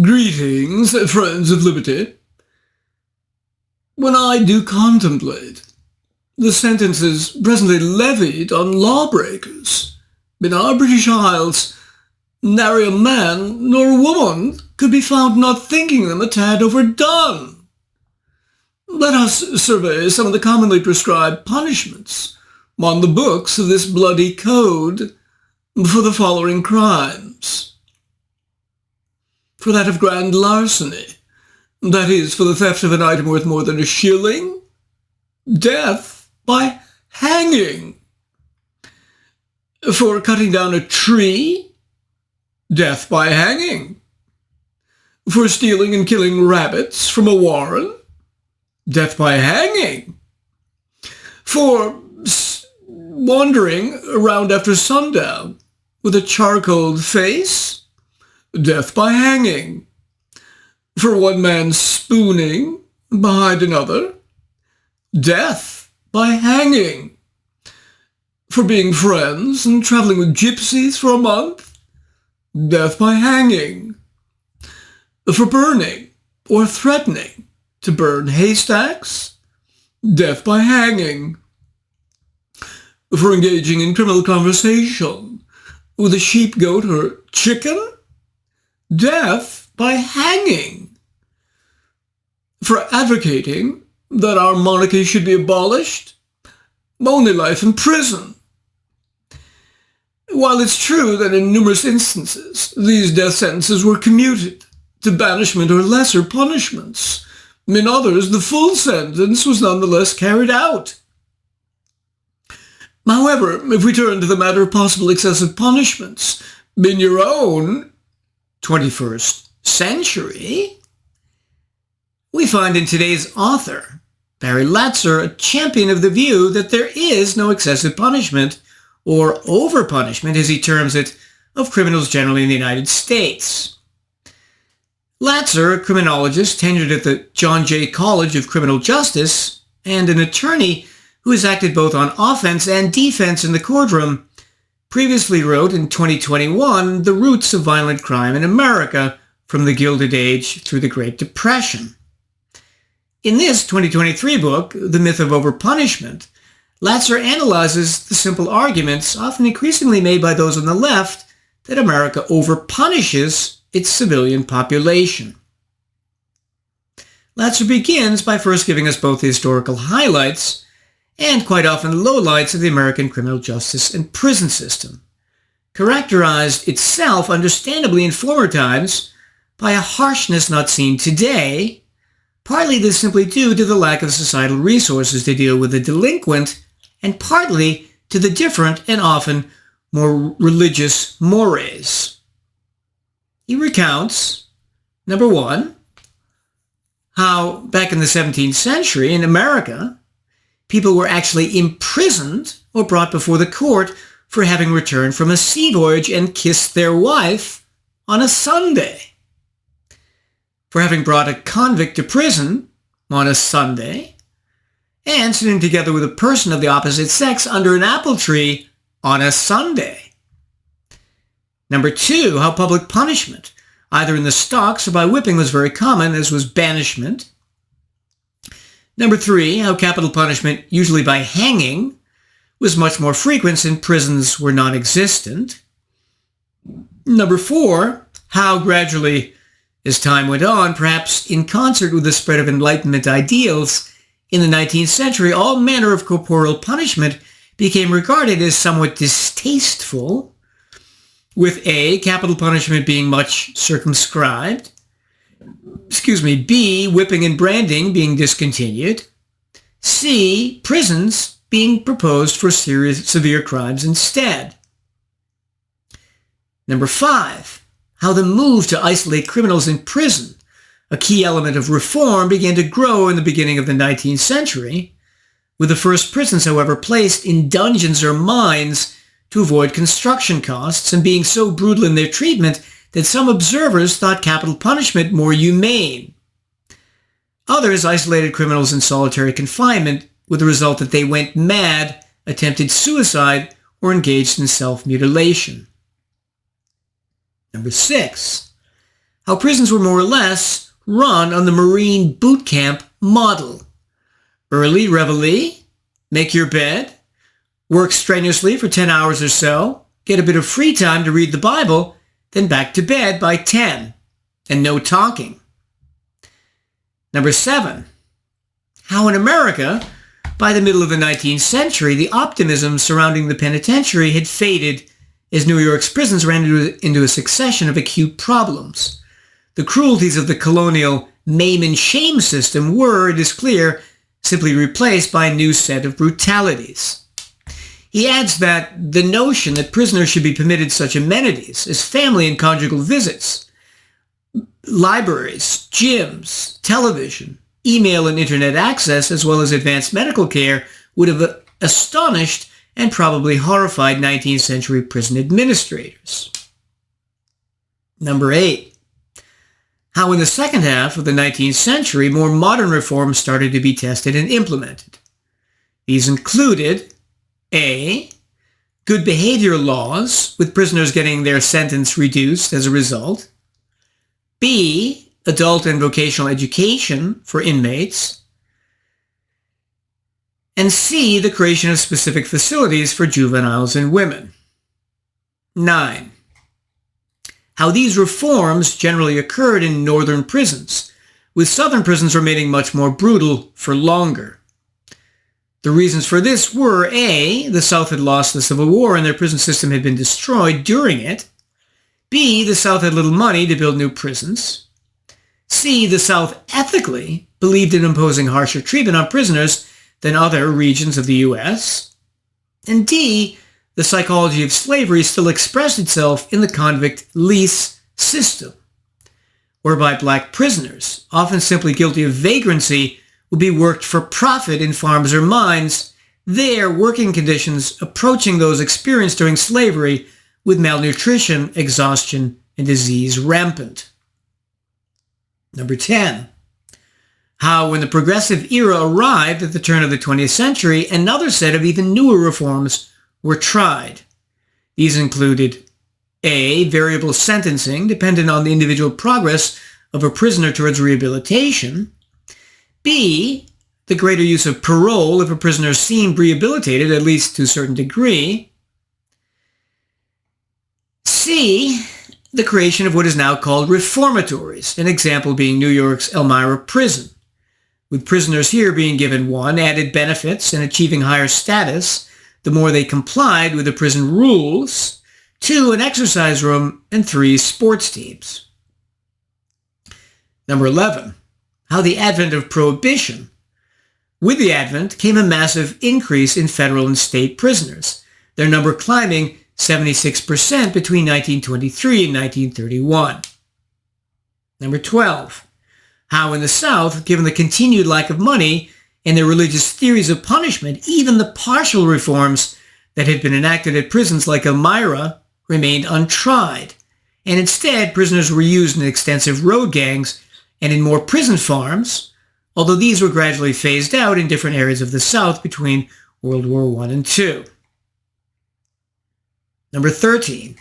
Greetings, friends of liberty. When I do contemplate the sentences presently levied on lawbreakers in our British Isles, nary a man nor woman could be found not thinking them a tad overdone. Let us survey some of the commonly prescribed punishments on the books of this bloody code for the following crimes. For that of grand larceny, that is, for the theft of an item worth more than a shilling, death by hanging. For cutting down a tree, death by hanging. For stealing and killing rabbits from a warren, death by hanging. For wandering around after sundown with a charcoaled face, death by hanging. For one man spooning behind another, death by hanging. For being friends and traveling with gypsies for a month, death by hanging. For burning or threatening to burn haystacks, death by hanging. For engaging in criminal conversation with a sheep, goat, or chicken, death by hanging. For advocating that our monarchy should be abolished, only life in prison. While it's true that in numerous instances these death sentences were commuted to banishment or lesser punishments, in others the full sentence was nonetheless carried out. However, if we turn to the matter of possible excessive punishments in your own 21st century, we find in today's author, Barry Latzer, a champion of the view that there is no excessive punishment, or overpunishment as he terms it, of criminals generally in the United States. Latzer, a criminologist tenured at the John Jay College of Criminal Justice, and an attorney who has acted both on offense and defense in the courtroom, previously wrote in 2021, The Roots of Violent Crime in America, from the Gilded Age through the Great Depression. In this 2023 book, The Myth of Overpunishment, Latzer analyzes the simple arguments, often increasingly made by those on the left, that America overpunishes its civilian population. Latzer begins by first giving us both the historical highlights and quite often the lowlights of the American criminal justice and prison system, characterized itself, understandably in former times, by a harshness not seen today, partly this simply due to the lack of societal resources to deal with the delinquent, and partly to the different and often more religious mores. He recounts, number one, how back in the 17th century in America, people were actually imprisoned or brought before the court for having returned from a sea voyage and kissed their wife on a Sunday. For having brought a convict to prison on a Sunday, and sitting together with a person of the opposite sex under an apple tree on a Sunday. Number two, how public punishment, either in the stocks or by whipping, was very common, as was banishment. Number three, how capital punishment, usually by hanging, was much more frequent since prisons were non-existent. Number four, how gradually, as time went on, perhaps in concert with the spread of Enlightenment ideals, in the 19th century, all manner of corporal punishment became regarded as somewhat distasteful, with A, capital punishment being much circumscribed, B, whipping and branding being discontinued, C, prisons being proposed for severe crimes instead. Number five, how the move to isolate criminals in prison, a key element of reform, began to grow in the beginning of the 19th century, with the first prisons, however, placed in dungeons or mines to avoid construction costs and being so brutal in their treatment that some observers thought capital punishment more humane. Others isolated criminals in solitary confinement with the result that they went mad, attempted suicide, or engaged in self-mutilation. Number six, how prisons were more or less run on the Marine boot camp model. Early reveille, make your bed, work strenuously for 10 hours or so, get a bit of free time to read the Bible, then back to bed by 10, and no talking. Number 7, how in America, by the middle of the 19th century, the optimism surrounding the penitentiary had faded as New York's prisons ran into a succession of acute problems. The cruelties of the colonial maim and shame system were, it is clear, simply replaced by a new set of brutalities. He adds that the notion that prisoners should be permitted such amenities as family and conjugal visits, libraries, gyms, television, email and internet access, as well as advanced medical care, would have astonished and probably horrified 19th century prison administrators. Number 8, how in the second half of the 19th century, more modern reforms started to be tested and implemented. These included A, good behavior laws, with prisoners getting their sentence reduced as a result. B, adult and vocational education for inmates. And C, the creation of specific facilities for juveniles and women. 9, how these reforms generally occurred in northern prisons, with southern prisons remaining much more brutal for longer. The reasons for this were A, the South had lost the Civil War and their prison system had been destroyed during it. B, the South had little money to build new prisons. C, the South ethically believed in imposing harsher treatment on prisoners than other regions of the U.S. And D, the psychology of slavery still expressed itself in the convict lease system, whereby black prisoners, often simply guilty of vagrancy, would be worked for profit in farms or mines, their working conditions approaching those experienced during slavery, with malnutrition, exhaustion, and disease rampant. Number 10, how when the progressive era arrived at the turn of the 20th century, another set of even newer reforms were tried. These included A, variable sentencing, dependent on the individual progress of a prisoner towards rehabilitation. B, the greater use of parole if a prisoner seemed rehabilitated, at least to a certain degree. C, the creation of what is now called reformatories, an example being New York's Elmira Prison, with prisoners here being given 1, added benefits and achieving higher status the more they complied with the prison rules, 2, an exercise room, and 3, sports teams. Number 11, how the advent of prohibition. With the advent came a massive increase in federal and state prisoners, their number climbing 76% between 1923 and 1931. Number 12, how in the South, given the continued lack of money and their religious theories of punishment, even the partial reforms that had been enacted at prisons like Elmira remained untried, and instead prisoners were used in extensive road gangs and in more prison farms, although these were gradually phased out in different areas of the South between World War I and II. Number 13,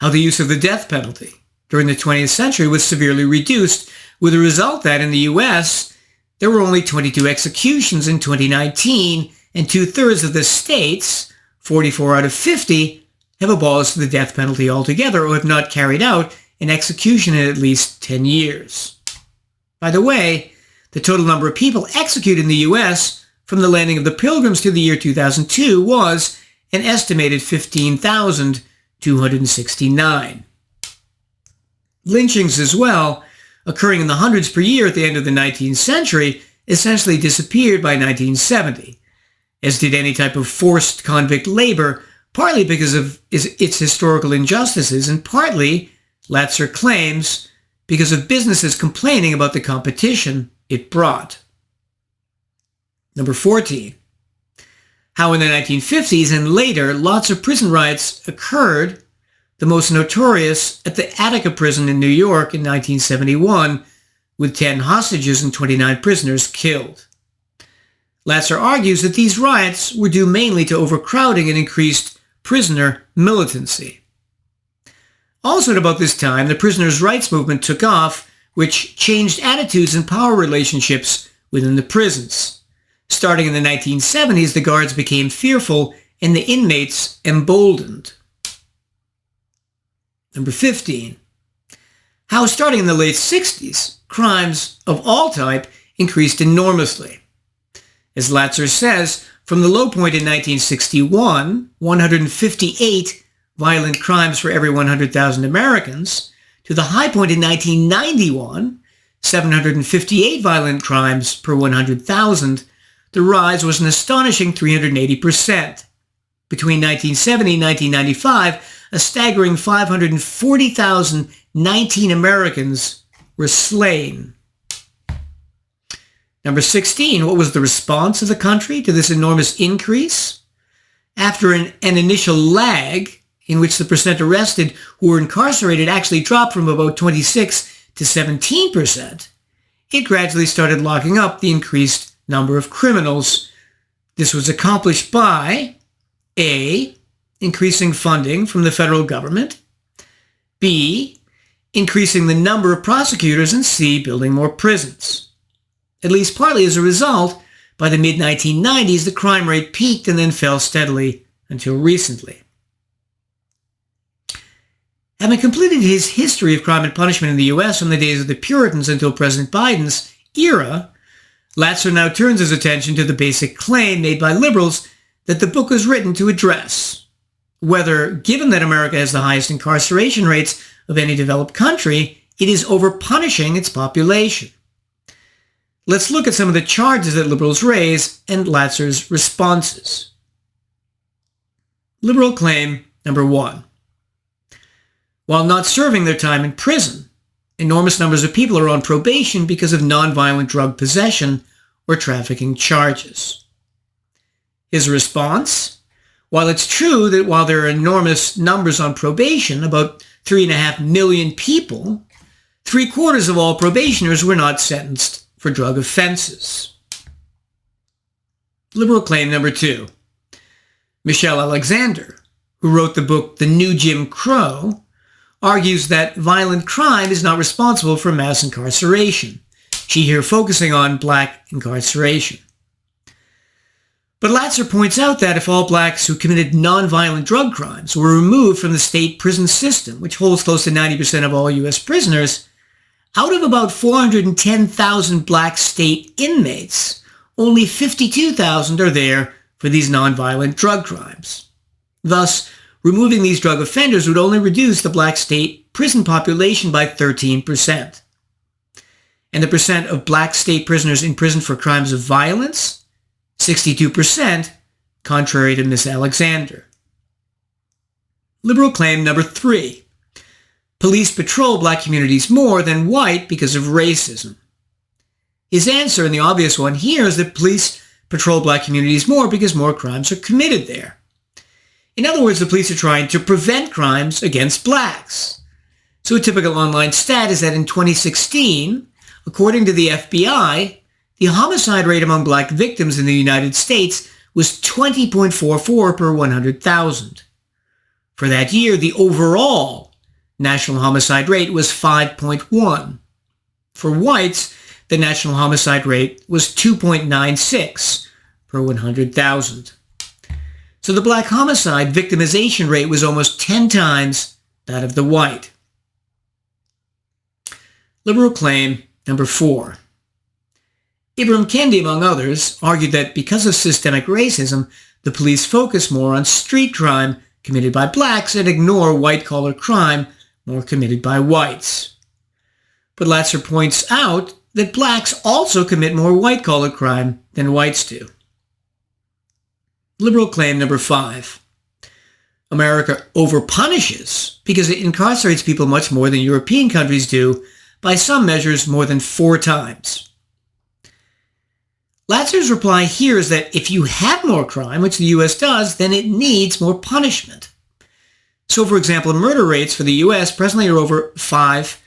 how the use of the death penalty during the 20th century was severely reduced, with the result that in the U.S., there were only 22 executions in 2019, and 2/3 of the states, 44 out of 50, have abolished the death penalty altogether or have not carried out an execution in at least 10 years. By the way, the total number of people executed in the U.S. from the landing of the Pilgrims to the year 2002 was an estimated 15,269. Lynchings as well, occurring in the hundreds per year at the end of the 19th century, essentially disappeared by 1970, as did any type of forced convict labor, partly because of its historical injustices and partly, Latzer claims, because of businesses complaining about the competition it brought. Number 14, how in the 1950s and later lots of prison riots occurred, the most notorious at the Attica prison in New York in 1971, with 10 hostages and 29 prisoners killed. Latzer argues that these riots were due mainly to overcrowding and increased prisoner militancy. Also at about this time, the prisoners' rights movement took off, which changed attitudes and power relationships within the prisons. Starting in the 1970s, the guards became fearful and the inmates emboldened. Number 15. How starting in the late 60s, crimes of all type increased enormously. As Latzer says, from the low point in 1961, 158 violent crimes for every 100,000 Americans, to the high point in 1991, 758 violent crimes per 100,000, the rise was an astonishing 380%. Between 1970 and 1995, a staggering 540,019 Americans were slain. Number 16, what was the response of the country to this enormous increase? After an initial lag, in which the percent arrested who were incarcerated actually dropped from about 26 to 17%, it gradually started locking up the increased number of criminals. This was accomplished by A, increasing funding from the federal government, B, increasing the number of prosecutors, and C, building more prisons. At least partly as a result, by the mid-1990s, the crime rate peaked and then fell steadily until recently. Having completed his history of crime and punishment in the U.S. from the days of the Puritans until President Biden's era, Latzer now turns his attention to the basic claim made by liberals that the book was written to address. Whether, given that America has the highest incarceration rates of any developed country, it is overpunishing its population. Let's look at some of the charges that liberals raise and Latzer's responses. Liberal claim number 1. While not serving their time in prison, enormous numbers of people are on probation because of nonviolent drug possession or trafficking charges. His response? While it's true that while there are enormous numbers on probation, about 3.5 million people, 3/4 of all probationers were not sentenced for drug offenses. Liberal claim number 2. Michelle Alexander, who wrote the book The New Jim Crow, argues that violent crime is not responsible for mass incarceration. She here focusing on black incarceration. But Latzer points out that if all blacks who committed nonviolent drug crimes were removed from the state prison system, which holds close to 90% of all U.S. prisoners, out of about 410,000 black state inmates, only 52,000 are there for these nonviolent drug crimes. Thus, removing these drug offenders would only reduce the black state prison population by 13%. And the percent of black state prisoners in prison for crimes of violence, 62%, contrary to Ms. Alexander. Liberal claim number 3. Police patrol black communities more than white because of racism. His answer, and the obvious one here, is that police patrol black communities more because more crimes are committed there. In other words, the police are trying to prevent crimes against blacks. So a typical online stat is that in 2016, according to the FBI, the homicide rate among black victims in the United States was 20.44 per 100,000. For that year, the overall national homicide rate was 5.1. For whites, the national homicide rate was 2.96 per 100,000. So the black homicide victimization rate was almost 10 times that of the white. Liberal claim number 4. Ibram Kendi, among others, argued that because of systemic racism, the police focus more on street crime committed by blacks and ignore white-collar crime more committed by whites. But Latzer points out that blacks also commit more white-collar crime than whites do. Liberal claim number 5. America overpunishes because it incarcerates people much more than European countries do, by some measures more than 4 times. Latzer's reply here is that if you have more crime, which the U.S. does, then it needs more punishment. So, for example, murder rates for the U.S. presently are over 5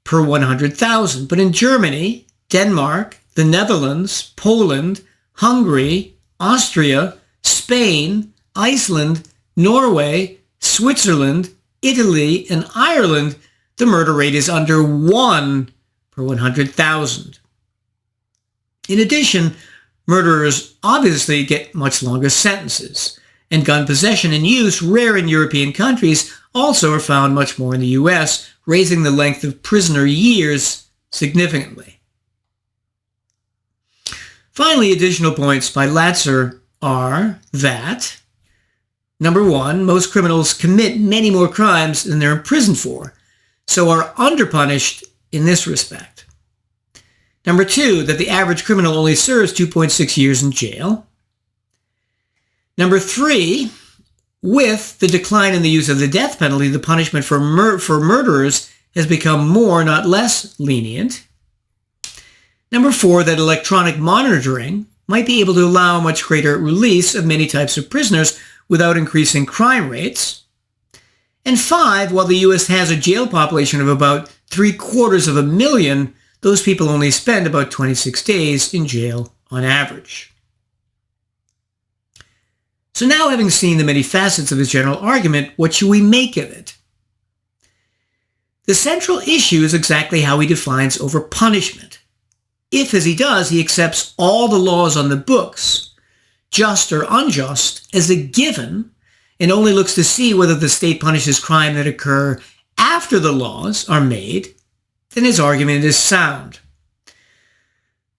per 100,000. But in Germany, Denmark, the Netherlands, Poland, Hungary, Austria, Spain, Iceland, Norway, Switzerland, Italy, and Ireland, the murder rate is under 1 per 100,000. In addition, murderers obviously get much longer sentences, and gun possession and use, rare in European countries, also are found much more in the US, raising the length of prisoner years significantly. Finally, additional points by Latzer are that, number one, most criminals commit many more crimes than they're imprisoned for, so are underpunished in this respect. Number two, that the average criminal only serves 2.6 years in jail. Number three, with the decline in the use of the death penalty, the punishment for murderers has become more, not less, lenient. Number four, that electronic monitoring might be able to allow a much greater release of many types of prisoners without increasing crime rates. And five, while the U.S. has a jail population of about 750,000, those people only spend about 26 days in jail on average. So now, having seen the many facets of his general argument, what should we make of it? The central issue is exactly how he defines overpunishment. If, as he does, he accepts all the laws on the books, just or unjust, as a given, and only looks to see whether the state punishes crime that occur after the laws are made, then his argument is sound.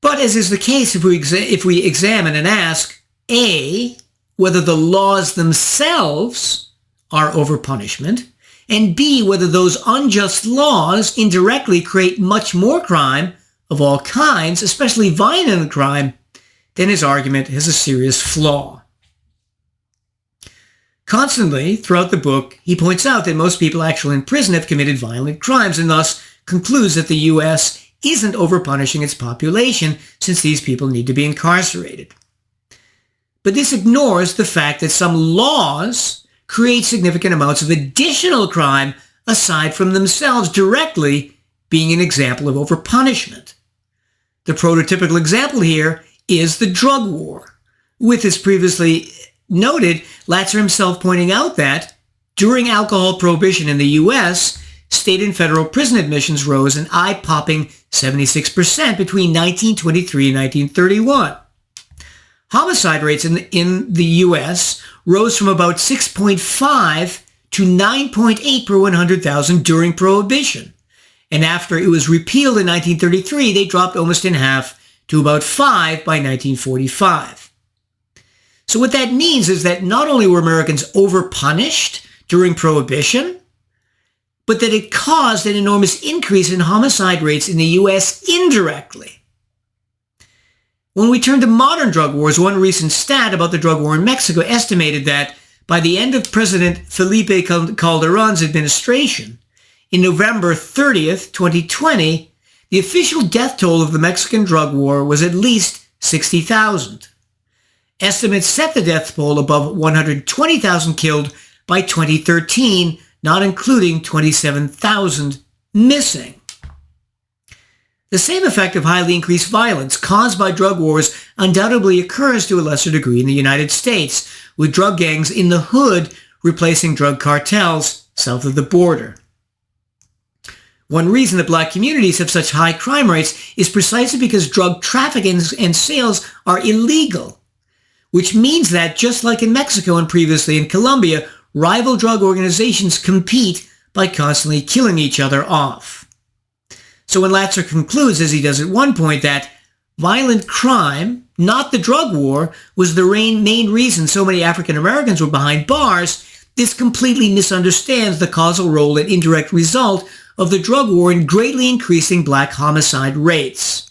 But as is the case if we examine and ask, A, whether the laws themselves are overpunishment, and B, whether those unjust laws indirectly create much more crime of all kinds, especially violent crime, then his argument has a serious flaw. Constantly, throughout the book, he points out that most people actually in prison have committed violent crimes and thus concludes that the U.S. isn't overpunishing its population since these people need to be incarcerated. But this ignores the fact that some laws create significant amounts of additional crime aside from themselves directly being an example of overpunishment. The prototypical example here is the drug war, with, as previously noted, Latzer himself pointing out that during alcohol prohibition in the U.S., state and federal prison admissions rose an eye-popping 76% between 1923 and 1931. Homicide rates in the U.S. rose from about 6.5 to 9.8 per 100,000 during Prohibition. And after it was repealed in 1933, they dropped almost in half to about 5 by 1945. So what that means is that not only were Americans overpunished during Prohibition, but that it caused an enormous increase in homicide rates in the U.S. indirectly. When we turn to modern drug wars, one recent stat about the drug war in Mexico estimated that by the end of President Felipe Calderón's administration, in November 30th, 2020, the official death toll of the Mexican drug war was at least 60,000. Estimates set the death toll above 120,000 killed by 2013, not including 27,000 missing. The same effect of highly increased violence caused by drug wars undoubtedly occurs to a lesser degree in the United States, with drug gangs in the hood replacing drug cartels south of the border. One reason that black communities have such high crime rates is precisely because drug trafficking and sales are illegal, which means that, just like in Mexico and previously in Colombia, rival drug organizations compete by constantly killing each other off. So when Latzer concludes, as he does at one point, that violent crime, not the drug war, was the main reason so many African Americans were behind bars, this completely misunderstands the causal role and indirect result of the drug war in greatly increasing black homicide rates.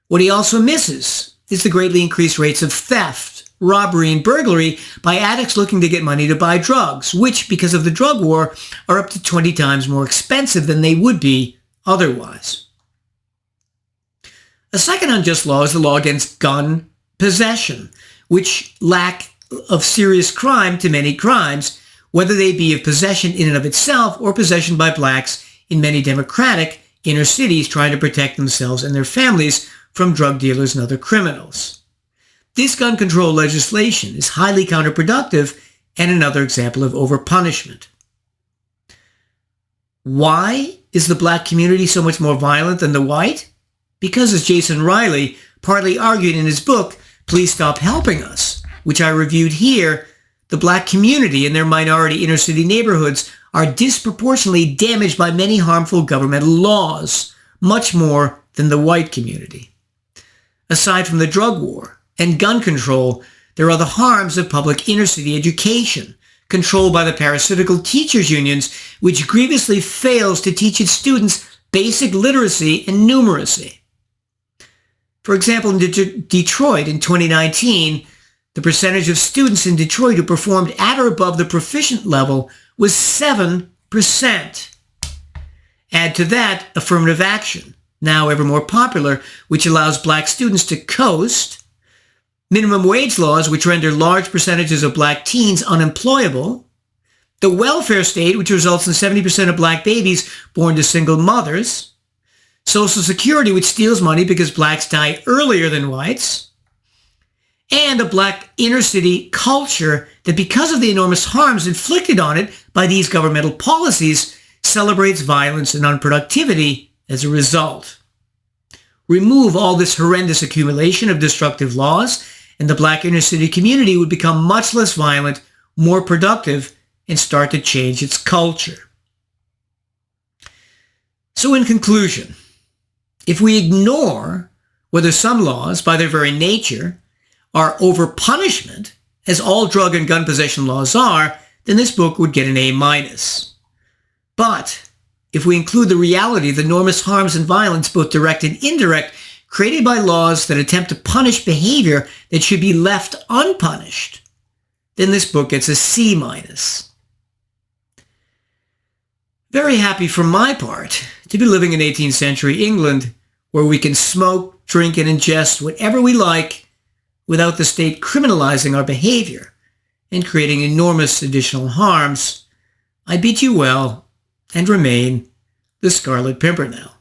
What he also misses is the greatly increased rates of theft, robbery, and burglary by addicts looking to get money to buy drugs, which, because of the drug war, are up to 20 times more expensive than they would be otherwise. A second unjust law is the law against gun possession, which lack of serious crime to many crimes, whether they be of possession in and of itself or possession by blacks in many democratic inner cities trying to protect themselves and their families from drug dealers and other criminals. This gun control legislation is highly counterproductive and another example of overpunishment. Why is the black community so much more violent than the white? Because, as Jason Riley partly argued in his book, Please Stop Helping Us, which I reviewed here, the black community and their minority inner-city neighborhoods are disproportionately damaged by many harmful governmental laws, much more than the white community. Aside from the drug war and gun control, there are the harms of public inner-city education, controlled by the parasitical teachers' unions, which grievously fails to teach its students basic literacy and numeracy. For example, in Detroit in 2019, the percentage of students in Detroit who performed at or above the proficient level was 7%. Add to that affirmative action, now ever more popular, which allows black students to coast, minimum wage laws, which render large percentages of black teens unemployable, the welfare state, which results in 70% of black babies born to single mothers, Social Security, which steals money because blacks die earlier than whites, and a black inner-city culture that, because of the enormous harms inflicted on it by these governmental policies, celebrates violence and unproductivity as a result. Remove all this horrendous accumulation of destructive laws, and the black inner-city community would become much less violent, more productive, and start to change its culture. So in conclusion, if we ignore whether some laws, by their very nature, are overpunishment, as all drug and gun possession laws are, then this book would get an A-. But if we include the reality of the enormous harms and violence, both direct and indirect, created by laws that attempt to punish behavior that should be left unpunished, then this book gets a C-. Very happy for my part to be living in 18th century England, where we can smoke, drink, and ingest whatever we like without the state criminalizing our behavior and creating enormous additional harms. I bid you well and remain the Scarlet Pimpernel.